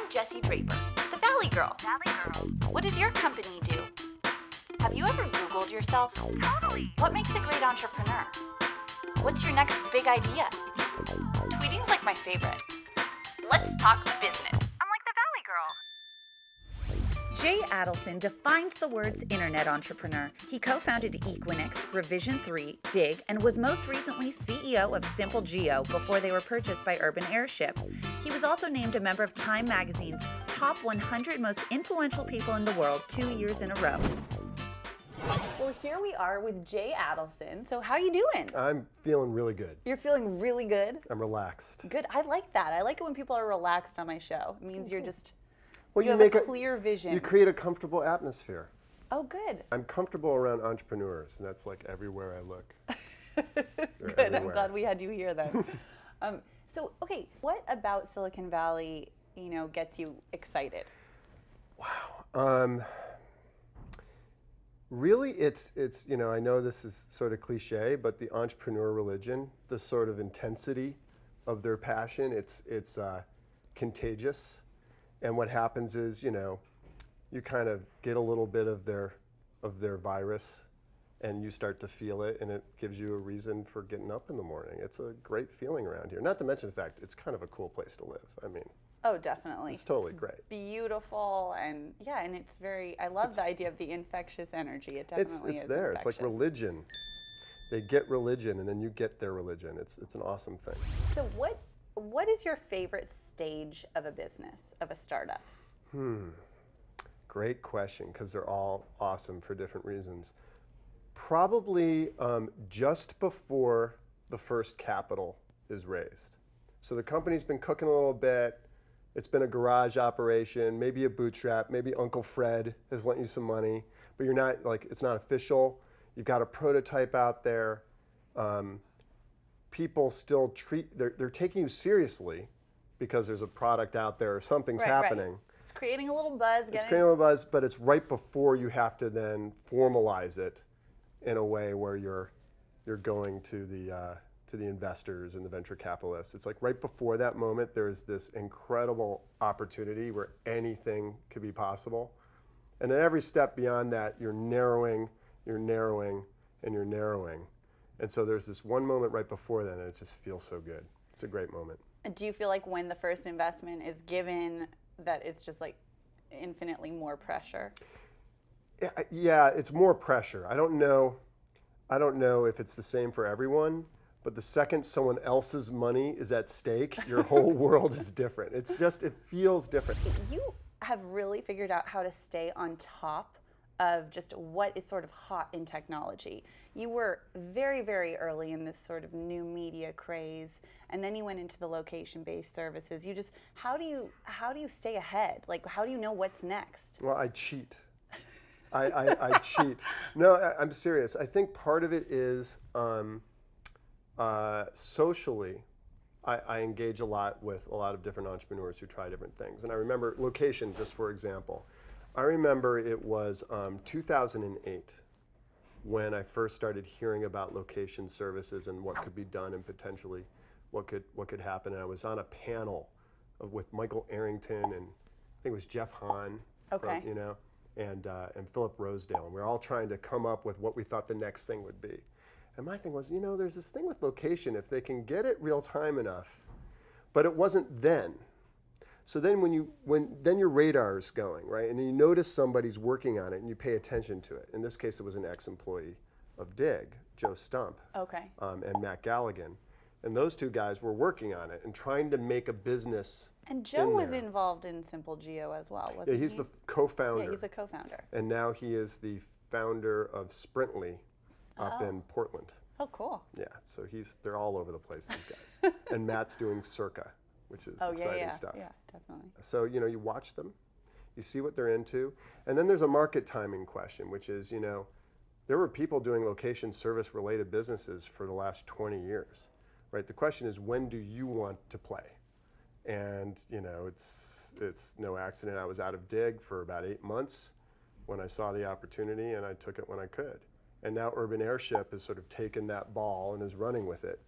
I'm Jesse Draper, the Valley Girl. What does your company do? Have you ever Googled yourself? Totally. What makes a great entrepreneur? What's your next big idea? Tweeting's like my favorite. Let's talk business. I'm like the Valley Girl. Jay Adelson defines the words internet entrepreneur. He co-founded Equinix, Revision 3, Digg, and was most recently CEO of SimpleGeo before they were purchased by Urban Airship. He was also named a member of Time Magazine's top 100 most influential people in the world 2 years in a row. Well, here we are with Jay Adelson. So how you doing? I'm feeling really good. You're feeling really good? I'm relaxed. Good. I like that. I like it when people are relaxed on my show. It means you're just... Well, you have a clear vision. You create a comfortable atmosphere. Oh, good. I'm comfortable around entrepreneurs, and that's like everywhere I look. Good. Everywhere. I'm glad we had you here then. So, okay, what about Silicon Valley, gets you excited? Wow. Really, it's I know this is sort of cliche, but the entrepreneur religion, the sort of intensity of their passion, it's contagious. And what happens is, you kind of get a little bit of their virus, and you start to feel it, and it gives you a reason for getting up in the morning. It's a great feeling around here. Not to mention the fact it's kind of a cool place to live. I mean, oh, definitely. it's totally great. Beautiful, and yeah, and it's very. I love the idea of the infectious energy. It definitely is. It's there. Infectious. It's like religion. They get religion, and then you get their religion. It's an awesome thing. So what is your favorite stage of a business, of a startup? Great question, because they're all awesome for different reasons. Probably just before the first capital is raised. So the company's been cooking a little bit. It's been a garage operation, maybe a bootstrap, maybe Uncle Fred has lent you some money, but you're not, it's not official. You've got a prototype out there. People still they're taking you seriously because there's a product out there or something's happening. Right. It's creating a little buzz. It's creating a little buzz, but it's right before you have to then formalize it in a way where you're going to the investors and the venture capitalists. It's like right before that moment, there's this incredible opportunity where anything could be possible. And at every step beyond that, you're narrowing, and you're narrowing. And so there's this one moment right before that, and it just feels so good. It's a great moment. Do you feel like when the first investment is given, that it's just like infinitely more pressure? Yeah, it's more pressure. I don't know if it's the same for everyone, but the second someone else's money is at stake, your whole world is different. It feels different. You have really figured out how to stay on top of just what is sort of hot in technology. You were very, very early in this sort of new media craze, and then you went into the location-based services. How do you stay ahead? Like, how do you know what's next? Well, I cheat. I cheat. No, I'm serious. I think part of it is socially, I engage a lot with a lot of different entrepreneurs who try different things. And I remember location, just for example. I remember it was 2008 when I first started hearing about location services and what could be done and potentially what could happen. And I was on a panel with Michael Arrington and I think it was Jeff Hahn, okay. And Philip Rosedale. And we were all trying to come up with what we thought the next thing would be. And my thing was, there's this thing with location, if they can get it real time enough, but it wasn't then. So then then your radar is going, right? And then you notice somebody's working on it and you pay attention to it. In this case, it was an ex-employee of Digg, Joe Stump, okay. And Matt Galligan. And those two guys were working on it and trying to make a business. And Joe was involved in SimpleGeo as well, wasn't he? Yeah, he's the co-founder. Yeah, he's the co-founder. And now he is the founder of Sprintly up in Portland. Oh, cool. Yeah, so they're all over the place, these guys. And Matt's doing Circa, which is exciting stuff. Yeah, definitely. So, you watch them, you see what they're into, and then there's a market timing question, which is, there were people doing location service related businesses for the last 20 years, right? The question is, when do you want to play? And, it's no accident I was out of Digg for about 8 months when I saw the opportunity, and I took it when I could. And now Urban Airship has sort of taken that ball and is running with it.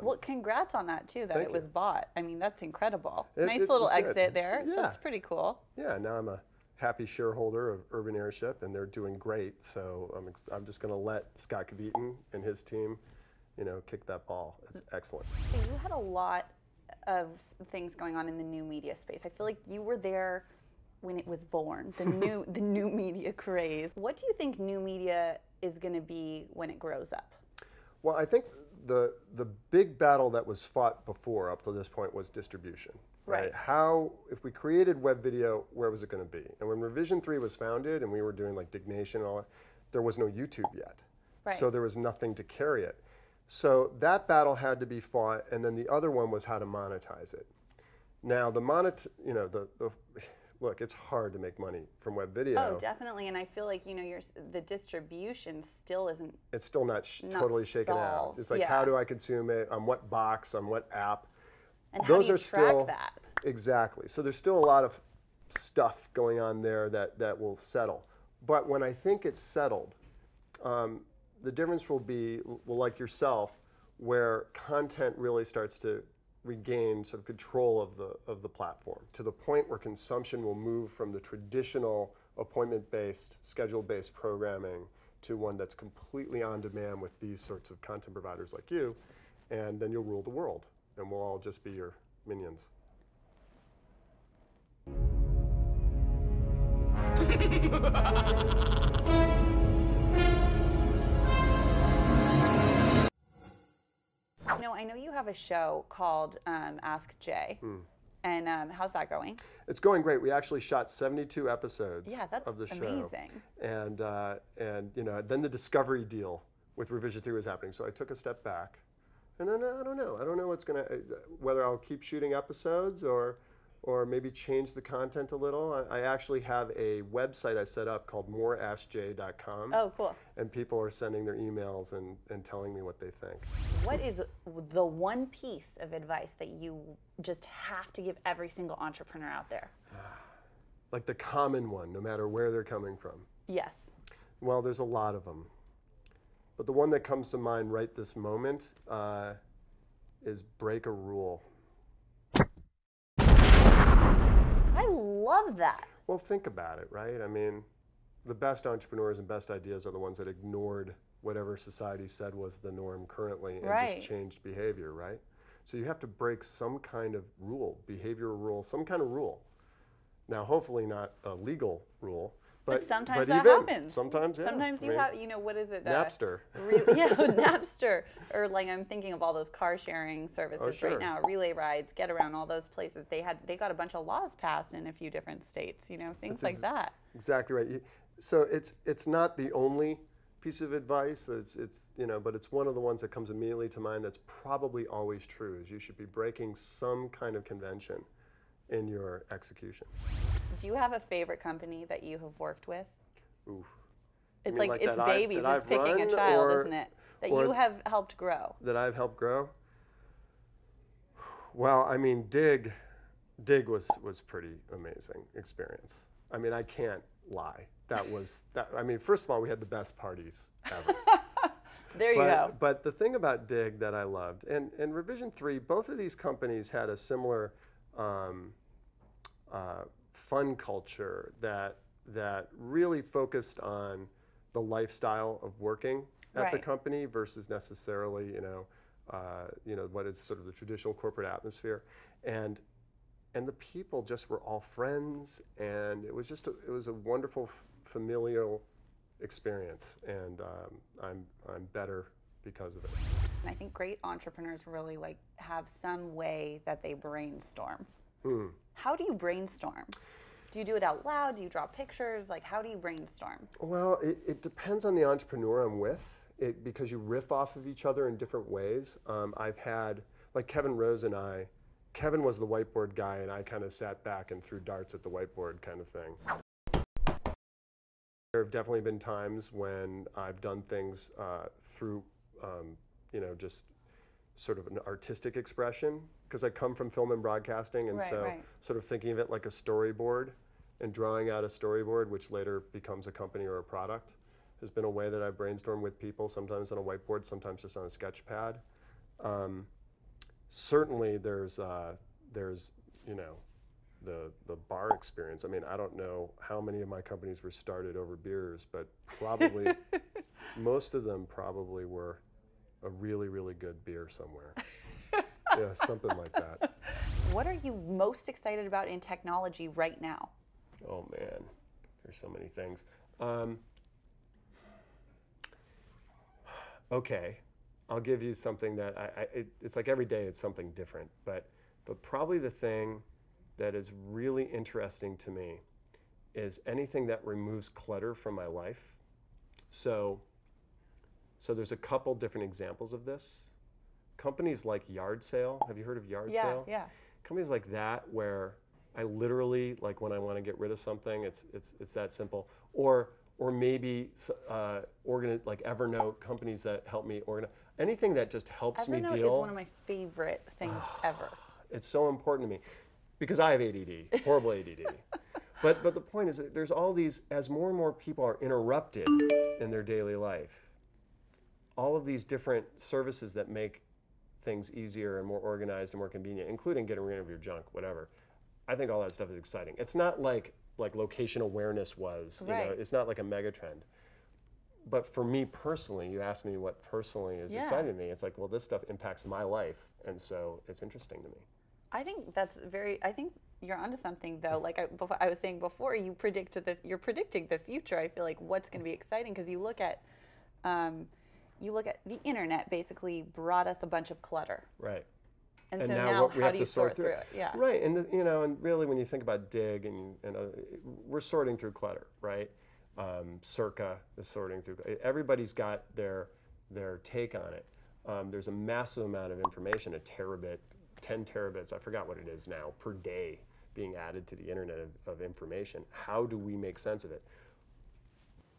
Well, congrats on that too, that Thank it was you. bought. I mean, that's incredible. It Nice was little good. exit there. Yeah. That's pretty cool. Yeah, now I'm a happy shareholder of Urban Airship, and they're doing great. So I'm just going to let Scott Kveton and his team, kick that ball. It's excellent. So you had a lot of things going on in the new media space. I feel like you were there when it was born, the new media craze. What do you think new media is going to be when it grows up? Well, I think the big battle that was fought before up to this point was distribution. Right. How, if we created web video, where was it going to be? And when Revision 3 was founded and we were doing like Digg Nation and all that, there was no YouTube yet. Right. So there was nothing to carry it. So that battle had to be fought, and then the other one was how to monetize it. Now look, it's hard to make money from web video. Oh, definitely, and I feel like the distribution still isn't. It's still not totally shaken out. It's like, how do I consume it? On what box? On what app? And those how do you are track still that? Exactly. So there's still a lot of stuff going on there that will settle. But when I think it's settled, the difference will be, like yourself, where content really starts to regain sort of control of the platform to the point where consumption will move from the traditional appointment-based, schedule-based programming to one that's completely on demand with these sorts of content providers like you, and then you'll rule the world, and we'll all just be your minions. I know you have a show called Ask Jay, and how's that going? It's going great. We actually shot 72 episodes of the show. Amazing. And then the Discovery deal with Revision 3 was happening. So I took a step back, and then I don't know. I don't know whether I'll keep shooting episodes or maybe change the content a little. I actually have a website I set up called moreaskjay.com. Oh, cool. And people are sending their emails and telling me what they think. What is the one piece of advice that you just have to give every single entrepreneur out there? Like the common one, no matter where they're coming from. Yes. Well, there's a lot of them. But the one that comes to mind right this moment is break a rule. I love that. Well, think about it, right? I mean, the best entrepreneurs and best ideas are the ones that ignored whatever society said was the norm currently and just changed behavior, right? So you have to break some kind of rule, behavioral rule, some kind of rule. Now, hopefully not a legal rule. But sometimes that happens. Sometimes, yeah. Sometimes you have, what is it? Napster. Napster. Or like I'm thinking of all those car sharing services right now, Relay Rides, Get Around, all those places. They got a bunch of laws passed in a few different states, things like that. Exactly right. So it's not the only piece of advice. But it's one of the ones that comes immediately to mind that's probably always true, is you should be breaking some kind of convention in your execution. Do you have a favorite company that you have worked with? Oof. It's like it's babies, it's picking a child, isn't it? That you have helped grow. That I've helped grow? Well, I mean, Digg was pretty amazing experience. I mean, I can't lie. First of all, we had the best parties ever. There you go. But the thing about Digg that I loved, and Revision 3, both of these companies had a similar fun culture that really focused on the lifestyle of working at the company versus necessarily what is sort of the traditional corporate atmosphere, and the people just were all friends, and it was a wonderful familial experience, and I'm better because of it. I think great entrepreneurs really have some way that they brainstorm. How do you brainstorm? Do you do it out loud? Do you draw pictures? How do you brainstorm? Well, it depends on the entrepreneur I'm with, because you riff off of each other in different ways. I've had, Kevin Rose and Kevin was the whiteboard guy, and I kind of sat back and threw darts at the whiteboard kind of thing. There have definitely been times when I've done things through, just sort of an artistic expression, because I come from film and broadcasting, and sort of thinking of it like a storyboard and drawing out a storyboard, which later becomes a company or a product. has been a way that I brainstorm with people, sometimes on a whiteboard, sometimes just on a sketch pad. Certainly there's you know, the bar experience. I mean, I don't know how many of my companies were started over beers, but probably most of them probably were a really, really good beer somewhere. Yeah, something like that. What are you most excited about in technology right now? Oh man, there's so many things. Okay, I'll give you something that it's like every day it's something different, but probably the thing that is really interesting to me is anything that removes clutter from my life. So there's a couple different examples of this. Companies like Yard Sale, have you heard of Yard Sale? Yeah. Companies like that where I literally, like when I want to get rid of something, it's that simple. Or maybe like Evernote, companies that help me organize. Anything that just helps me deal. Evernote is one of my favorite things ever. It's so important to me because I have ADD, horrible ADD. But the point is that there's all these, as more and more people are interrupted in their daily life, all of these different services that make things easier and more organized and more convenient, including getting rid of your junk, whatever. I think all that stuff is exciting. It's not like location awareness was, you know, it's not like a mega trend. But for me personally, you asked me what personally is exciting to me. It's like, well, this stuff impacts my life, and so it's interesting to me. I think I think you're onto something though. Like I was saying before, you're predicting the future. I feel like what's going to be exciting because you look at the internet basically brought us a bunch of clutter. Right. And so now we how have do you to sort through it? Yeah. Right, and you know, and really when you think about Digg and we're sorting through clutter, right? Circa is sorting through. Everybody's got their take on it. There's a massive amount of information, a terabit, 10 terabits, I forgot what it is now, per day being added to the internet of information. How do we make sense of it?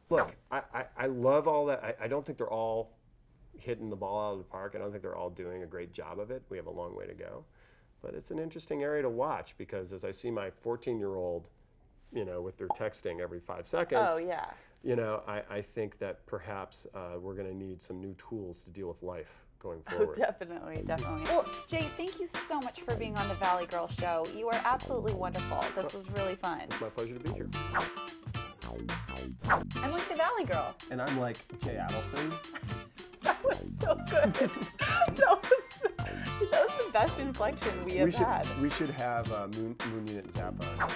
Look, I love all that. I don't think they're all hitting the ball out of the park. I don't think they're all doing a great job of it. We have a long way to go. But it's an interesting area to watch because as I see my 14-year-old, you know, with their texting every 5 seconds. Oh, yeah. You know, I think that perhaps we're going to need some new tools to deal with life going forward. Oh, definitely, definitely. Well, Jay, thank you so much for being on the Valley Girl Show. You are absolutely wonderful. This was really fun. It's my pleasure to be here. I'm like the Valley Girl. And I'm like Jay Adelson. That was so good. that was the best inflection we have had. We should have Moon Unit Zappa.